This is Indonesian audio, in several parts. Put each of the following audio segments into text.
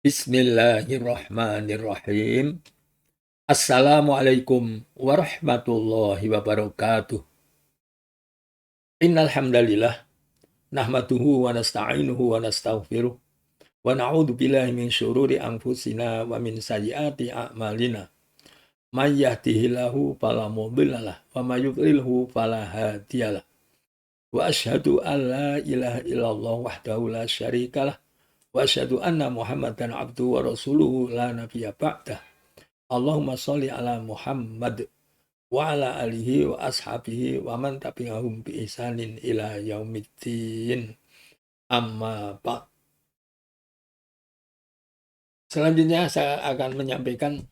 Bismillahirrahmanirrahim. Assalamualaikum warahmatullahi wabarakatuh. Innal hamdalillah nahmaduhu wa nasta'inuhu wa nastaghfiruh wa na'udzu billahi min syururi anfusina wa min sayyiati a'malina. May yahdihillahu fala mudhillalah wa may yudlilhu fala hadiyalah. Wa asyhadu an la ilaha illallah wahdahu la syarikalah wa asyhadu anna Muhammadan abduhu wa rasuluhu la nabiyya ba'dah. Allahumma sholli ala Muhammad wa ala alihi wa ashabihi wa man tabi'ahum bi ihsanin ila yaumiddin. Amma ba'd. Selanjutnya saya akan menyampaikan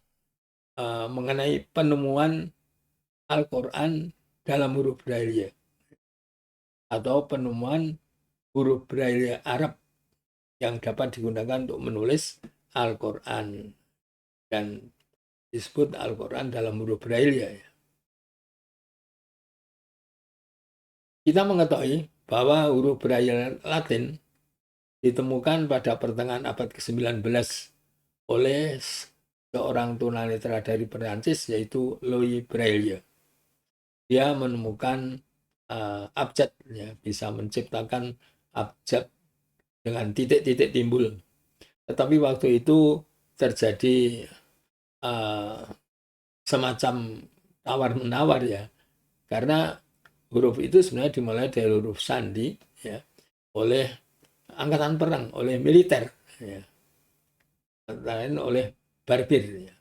mengenai penemuan Al-Quran dalam huruf Braille atau penemuan huruf Braille Arab yang dapat digunakan untuk menulis Al-Quran dan disebut Al-Quran dalam huruf Braille. Kita mengetahui bahwa huruf Braille Latin ditemukan pada pertengahan abad ke-19 oleh seorang tunanetra dari Perancis yaitu Louis Braille. Dia menemukan abjad, ya, bisa menciptakan abjad dengan titik-titik timbul. Tetapi waktu itu terjadi semacam tawar-menawar, ya, karena huruf itu sebenarnya dimulai dari huruf sandi, ya, oleh angkatan perang, oleh militer, ya, lain oleh Barbier. Ya.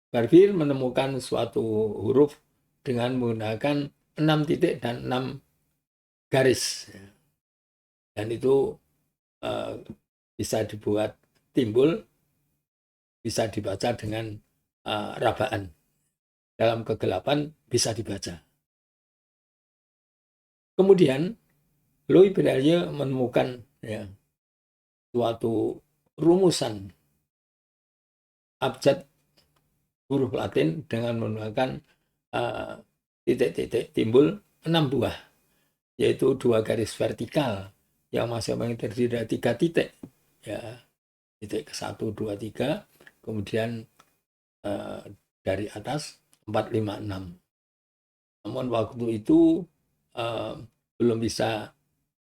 Barbier menemukan suatu huruf dengan menggunakan 6 titik dan 6 garis, ya. Dan itu bisa dibuat timbul, bisa dibaca dengan rabaan. Dalam kegelapan bisa dibaca. Kemudian Louis Braille menemukan, ya, suatu rumusan abjad huruf Latin dengan menggunakan titik-titik timbul 6 buah, yaitu 2 garis vertikal yang masing-masing terdiri dari 3 titik, ya, titik ke 1, 2, 3, kemudian dari atas 4, 5, 6. Namun waktu itu belum bisa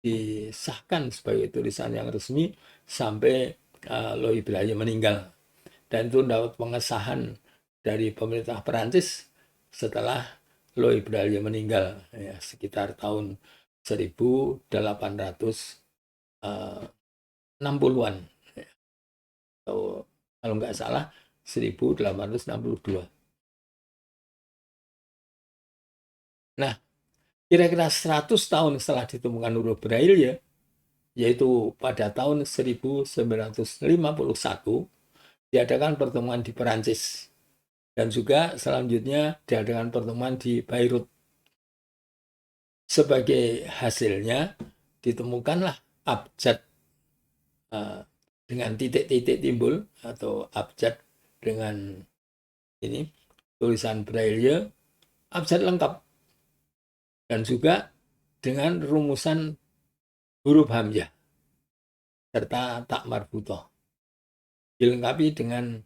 disahkan sebagai tulisan yang resmi sampai Louis Braille meninggal. Dan itu mendapat pengesahan dari pemerintah Perancis setelah Louis Braille meninggal, ya, sekitar tahun 1860-an, ya. Atau kalau nggak salah 1862. Nah, kira-kira 100 tahun setelah ditemukan huruf Braille, ya, yaitu pada tahun 1951, diadakan pertemuan di Perancis. Dan juga selanjutnya diadakan pertemuan di Beirut. Sebagai hasilnya ditemukanlah abjad dengan titik-titik timbul atau abjad dengan ini tulisan Braille, abjad lengkap, dan juga dengan rumusan huruf hamzah serta tak marbutoh, dilengkapi dengan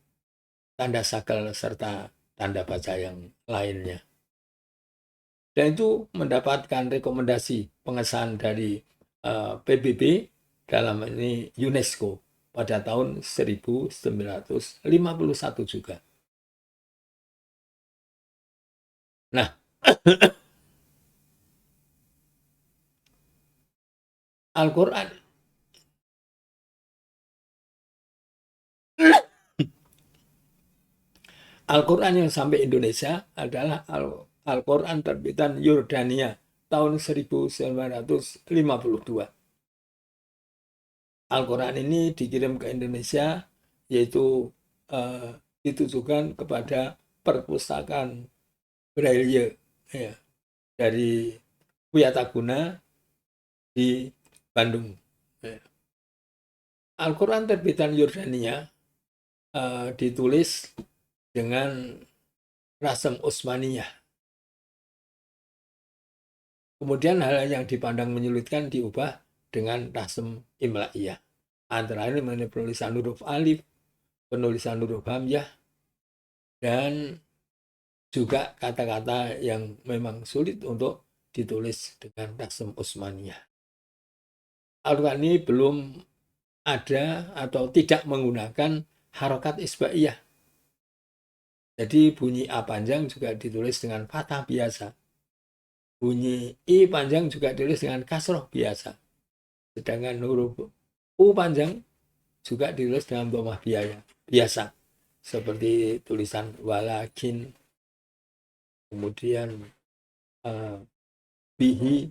tanda sagel serta tanda baca yang lainnya. Dan itu mendapatkan rekomendasi pengesahan dari PBB, dalam ini UNESCO, pada tahun 1951 juga. Nah, Al-Quran Al-Quran yang sampai Indonesia adalah Al-Quran terbitan Yordania tahun 1952. Al-Quran ini dikirim ke Indonesia, yaitu ditujukan kepada perpustakaan Braille, ya, dari Wiataguna di Bandung. Ya. Al-Quran terbitan Yordania ditulis dengan rasem Utsmaniyah. Kemudian hal yang dipandang menyulitkan diubah dengan rasem Imla'iyah. Antara lain mengenai penulisan huruf alif, penulisan huruf hamzah, dan juga kata-kata yang memang sulit untuk ditulis dengan rasm Utsmaniyah. Al-Quran ini belum ada atau tidak menggunakan harokat isbaiyah. Jadi bunyi A panjang juga ditulis dengan fathah biasa. Bunyi I panjang juga ditulis dengan kasroh biasa. Sedangkan huruf U panjang juga ditulis dengan dhammah biasa. Seperti tulisan walakin, kemudian bihi,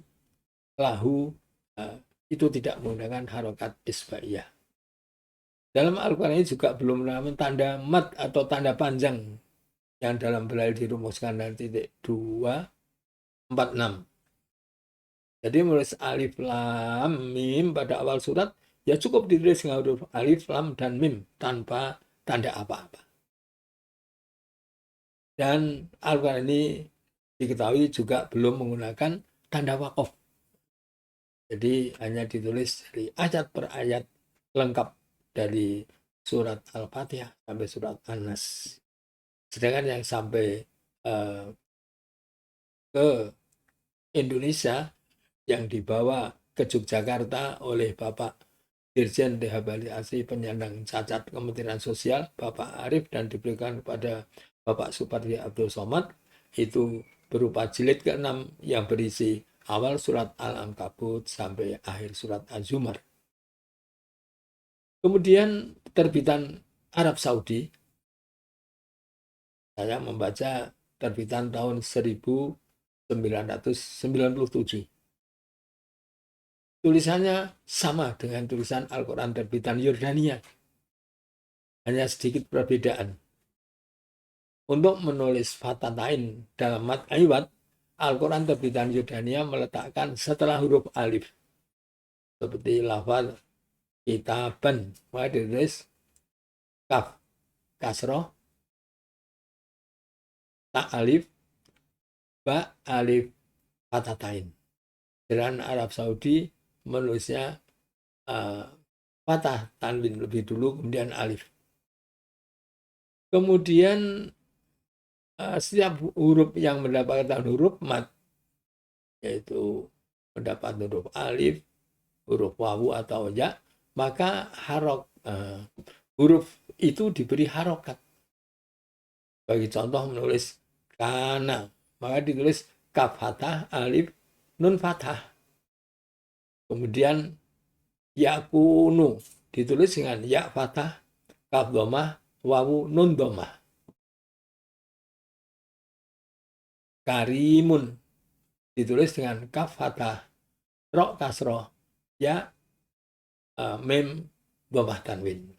lahu, itu tidak menggunakan harokat isbaiyah. Dalam Al-Quran ini juga belum menerapkan tanda mat atau tanda panjang yang dalam Braille dirumuskan dengan titik 246. Jadi menulis alif lam mim pada awal surat ya cukup ditulis dengan huruf alif lam dan mim tanpa tanda apa-apa. Dan Al-Quran ini diketahui juga belum menggunakan tanda wakof. Jadi hanya ditulis dari ayat per ayat lengkap dari surat Al-Fatihah sampai surat An-Nas. Sedangkan yang sampai ke Indonesia yang dibawa ke Yogyakarta oleh Bapak Dirjen Rehabilitasi Penyandang Cacat Kementerian Sosial, Bapak Arif, dan diberikan kepada Bapak Supardi Abdul Somad, itu berupa jilid ke-6 yang berisi awal surat Al-Ankabut sampai akhir surat Az-Zumar. Kemudian terbitan Arab Saudi, saya membaca terbitan tahun 1997. Tulisannya sama dengan tulisan Al-Quran terbitan Yordania. Hanya sedikit perbedaan. Untuk menulis fatatain dalam mat ayat, Al-Quran terbitan Yordania meletakkan setelah huruf alif. Seperti lafaz kitaban, maka ditulis kaf, kasroh, ta alif, ba alif, fatatain. Dan Arab Saudi menulisnya fathah tanwin lebih dulu, kemudian alif. Kemudian setiap huruf yang mendapatkan huruf mat, yaitu mendapat huruf alif, huruf wawu atau ya, maka huruf itu diberi harokat. Bagi contoh menulis kana, maka ditulis kaf fathah, alif, nun fathah. Kemudian yakunu ditulis dengan ya fathah, kaf dhammah, wawu nun dhammah. Karimun ditulis dengan kaf fathah, ro kasroh, ya mim dhammah tanwin.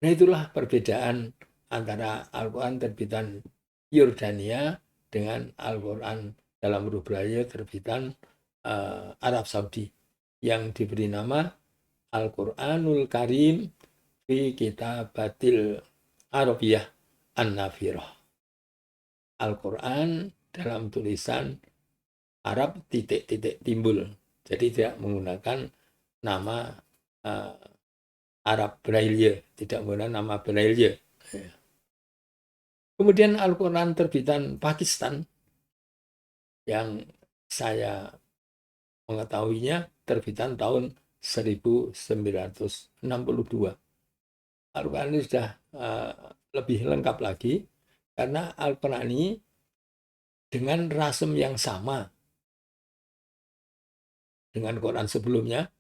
Nah, itulah perbedaan antara Al-Quran terbitan Yordania dengan Al-Quran dalam huruf Braille terbitan Arab Saudi yang diberi nama Al-Quranul Karim fi Kitabatil Arabiyah An-Nafirah. Al-Quran dalam tulisan Arab titik-titik timbul. Jadi tidak menggunakan nama Arab Braille, tidak menggunakan nama Braille. Kemudian Al-Quran terbitan Pakistan yang saya mengetahuinya terbitan tahun 1962. Al-Quran ini sudah lebih lengkap lagi karena Al-Quran ini dengan rasem yang sama dengan Quran sebelumnya.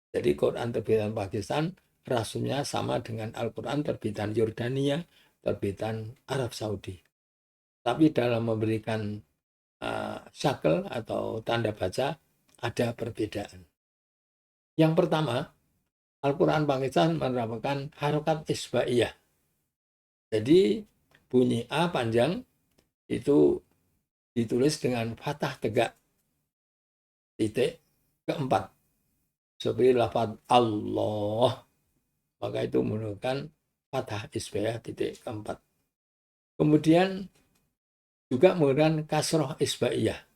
Jadi Quran terbitan Pakistan rasumnya sama dengan Al-Quran terbitan Yordania, terbitan Arab Saudi. Tapi dalam memberikan syakel atau tanda baca ada perbedaan. Yang pertama, Al-Quran Pakistan menerapkan harokat isbaiyah. Jadi bunyi A panjang itu ditulis dengan fathah tegak titik keempat. Seperti lafaz Allah, maka itu menggunakan fathah isbaiyah titik keempat. Kemudian juga menggunakan kasroh isbaiyah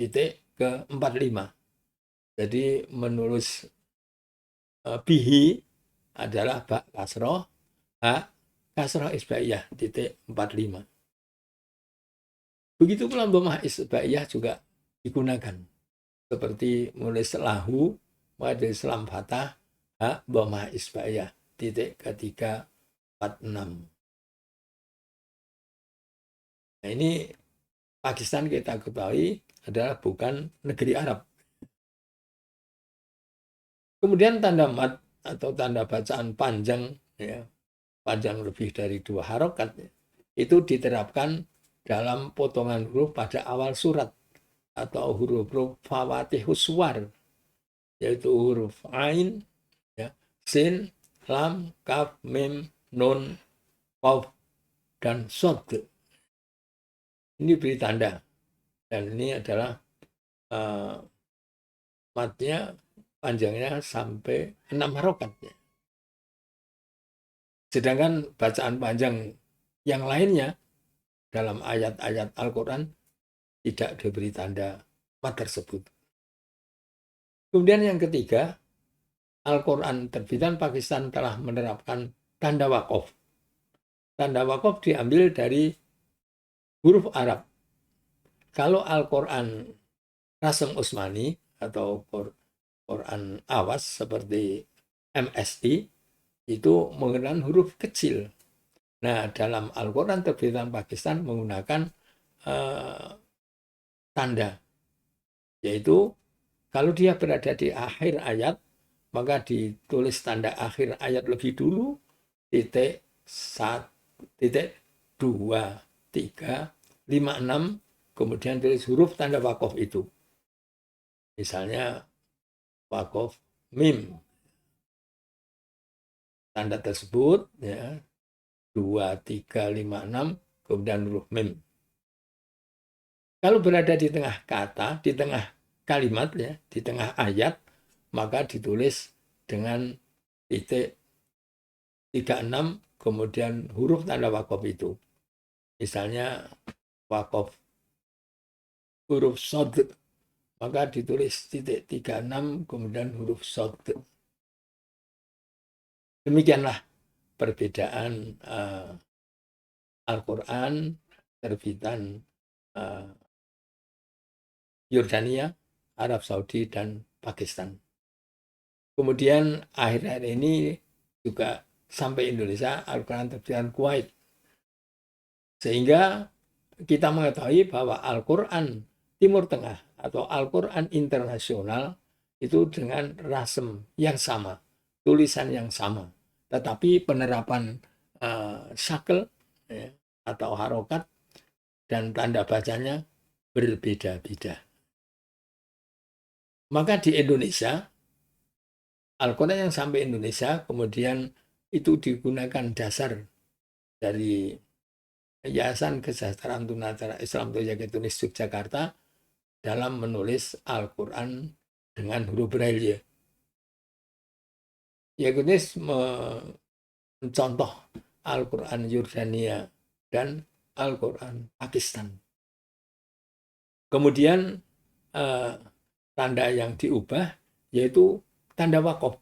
titik ke-45. Jadi menulis bihi adalah ba kasroh, ha kasroh isbaiyah titik 45. Begitu pula dhammah isbaiyah juga digunakan. Seperti menulis lahu, maka dari selam fathah, ha dhammah isbaiyah titik ketiga 46. Nah ini Pakistan kita ketahui adalah bukan negeri Arab. Kemudian tanda mat atau tanda bacaan panjang, ya, panjang lebih dari 2 harokat, itu diterapkan dalam potongan huruf pada awal surat atau huruf-huruf fawatihus suwar, yaitu huruf ain, ya, sin, lam, kaf, mim, nun, qaf, dan shod. Ini beri tanda, dan ini adalah matnya panjangnya sampai 6 harokat. Sedangkan bacaan panjang yang lainnya dalam ayat-ayat Al-Quran tidak diberi tanda mat tersebut. Kemudian yang ketiga, Al-Quran terbitan Pakistan telah menerapkan tanda wakof. Tanda wakof diambil dari huruf Arab. Kalau Al-Quran Rasem Utsmani atau Quran Awas seperti MSI itu menggunakan huruf kecil. Nah, dalam Al-Quran terbitan Pakistan menggunakan tanda, yaitu kalau dia berada di akhir ayat, maka ditulis tanda akhir ayat lebih dulu, titik 1, titik 2, 3, 5, 6, kemudian tulis huruf tanda wakof itu. Misalnya wakof mim. Tanda tersebut, ya, 2, 3, 5, 6, kemudian huruf mim. Kalau berada di tengah kata, di tengah kalimat, ya, di tengah ayat, maka ditulis dengan titik 36, kemudian huruf tanda wakof itu. Misalnya wakof huruf shod, maka ditulis titik 36, kemudian huruf shod. Demikianlah perbedaan Al-Quran terbitan Yordania, Arab Saudi, dan Pakistan. Kemudian akhir-akhir ini juga sampai Indonesia Al-Quran terbitan Kuwait. Sehingga kita mengetahui bahwa Al-Quran Timur Tengah atau Al-Quran internasional itu dengan rasem yang sama, tulisan yang sama. Tetapi penerapan syakel, ya, atau harokat dan tanda bacanya berbeda-beda. Maka di Indonesia, Al-Quran yang sampai Indonesia kemudian itu digunakan dasar dari Yayasan Kesejahteraan Tunanetra Islam Toyake Tunis Yogyakarta dalam menulis Al-Quran dengan huruf Braille. Tunis mencontoh Al-Quran Yordania dan Al-Quran Pakistan. Kemudian tanda yang diubah yaitu tanda wakof.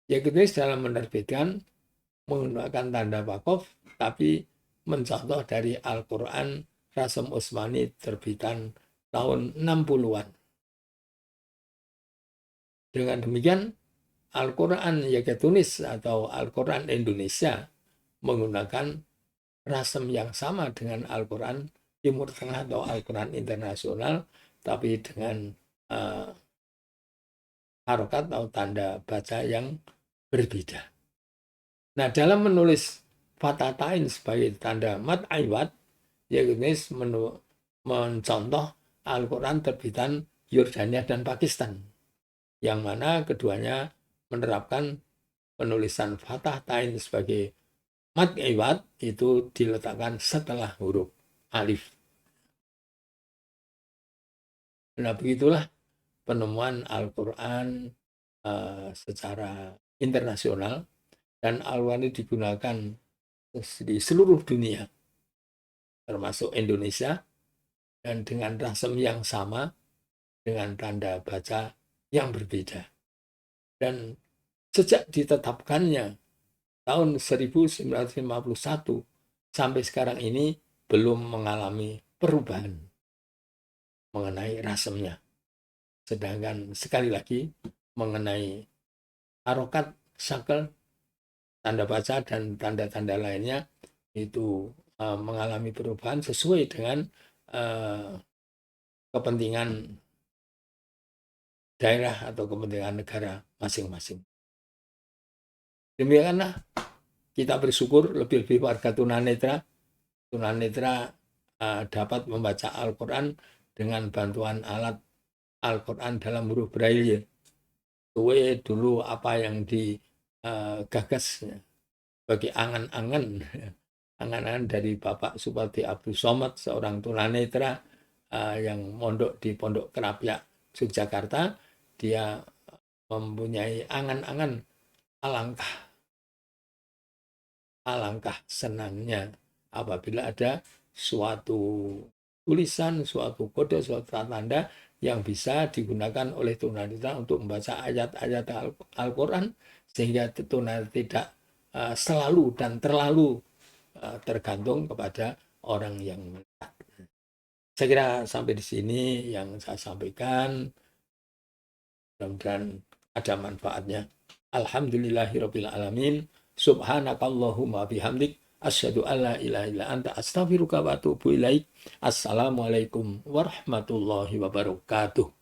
Tunis dalam menerbitkan menggunakan tanda wakof, tapi mencontoh dari Al-Quran Rasem Utsmani terbitan tahun 60-an. Dengan demikian, Al-Quran Tunis atau Al-Quran Indonesia menggunakan rasem yang sama dengan Al-Quran Timur Tengah atau Al-Quran internasional, tapi dengan harokat atau tanda baca yang berbeda. Nah, dalam menulis fatatain sebagai tanda mat aiwat, Tunis mencontoh Al-Quran terbitan Yordania dan Pakistan, yang mana keduanya menerapkan penulisan fathah tain sebagai mat aiwat itu diletakkan setelah huruf alif. Nah, begitulah penemuan Al-Quran secara internasional, dan Al-Quran digunakan di seluruh dunia, termasuk Indonesia, dan dengan rasem yang sama, dengan tanda baca yang berbeda. Dan sejak ditetapkannya tahun 1951 sampai sekarang ini belum mengalami perubahan mengenai rasemnya. Sedangkan sekali lagi mengenai harokat, syakel, tanda baca dan tanda-tanda lainnya itu mengalami perubahan sesuai dengan kepentingan daerah atau kepentingan negara masing-masing. Demikianlah kita bersyukur lebih-lebih warga tunanetra dapat membaca Al-Quran dengan bantuan alat Al-Quran dalam huruf Braille. Itu dulu apa yang digagas bagi angan-angan dari Bapak Supati Abdul Somad, seorang tunanetra yang mondok di Pondok Kerapia, Yogyakarta. Dia mempunyai angan-angan alangkah senangnya apabila ada suatu tulisan, suatu kode, suatu tanda yang bisa digunakan oleh tunanetra untuk membaca ayat-ayat Al-Quran, sehingga tunanetra tidak selalu dan terlalu tergantung kepada orang yang melihat. Saya kira sampai di sini yang saya sampaikan. Mudah-mudahan ada manfaatnya. Alhamdulillahirabbil alamin. Subhanakallahumma bihamdik asyhadu alla ilaha illa anta astaghfiruka wa atubu ilaik. Assalamualaikum warahmatullahi wabarakatuh.